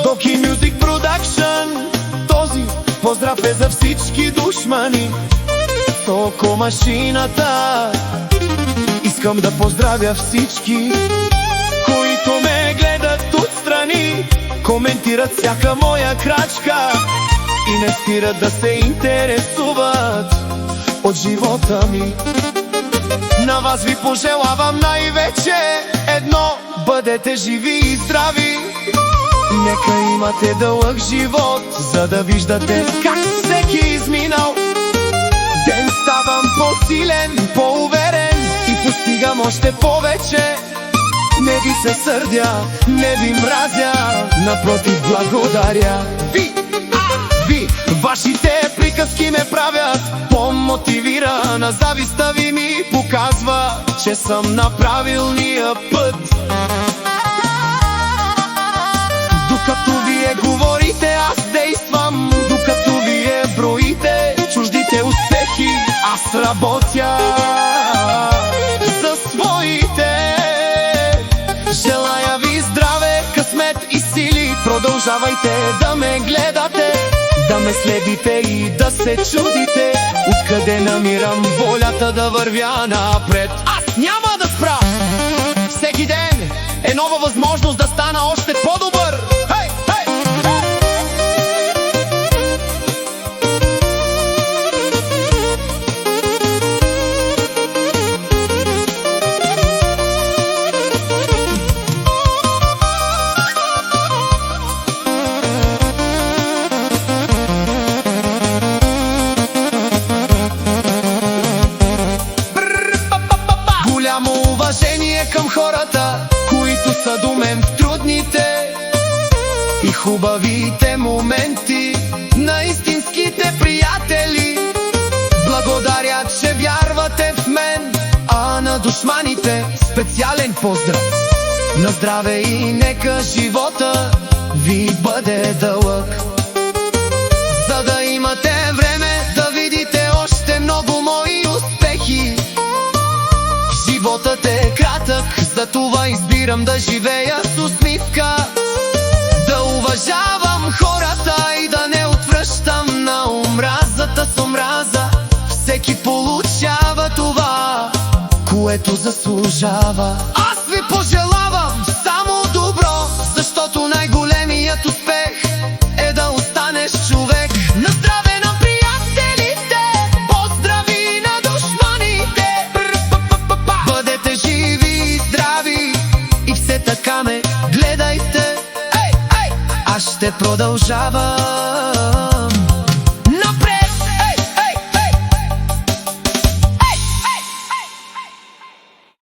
Доки Music Production. Този поздрав е за всички душмани. Токо машината. Искам да поздравя всички, които ме гледат отстрани, коментират всяка моя крачка и не спират да се интересуват от живота ми. На вас ви пожелавам най-вече едно: бъдете живи и здрави. Нека имате дълъг живот, за да виждате как всеки изминал ден ставам по-силен, по-уверен и постигам още повече. Не ви се сърдя, не ви мразя, напротив благодаря. Ви, вашите приказки ме правят по-мотивирана. Завистта ви ми показва, че съм на правилния път. Докато вие говорите, аз действам. Докато вие броите чуждите успехи, аз работя за своите. Желая ви здраве, късмет и сили. Продължавайте да ме гледате, да ме следите и да се чудите откъде намирам волята да вървя напред. Аз няма да спра! Всеки ден е нова възможност да стана още по-добър. Голямо уважение към хората, които са до мен в трудните и хубавите моменти, на истинските приятели. Благодаря, че вярвате в мен, а на душманите специален поздрав. На здраве и нека живота ви бъде дълъг, за да имате време да видите още много мои успехи. Животът е кратък, затова избирам да живея с усмивка, да уважавам хората и да не отвръщам на омразата с омраза. Всеки получава това, което заслужава. Аз ви пожелавам само добро, защото най-големият успех е да останеш човек. На здраве на приятелите, поздрави на душманите. Бъдете живи и здрави и все така ме гледайте. Аз ще продължавам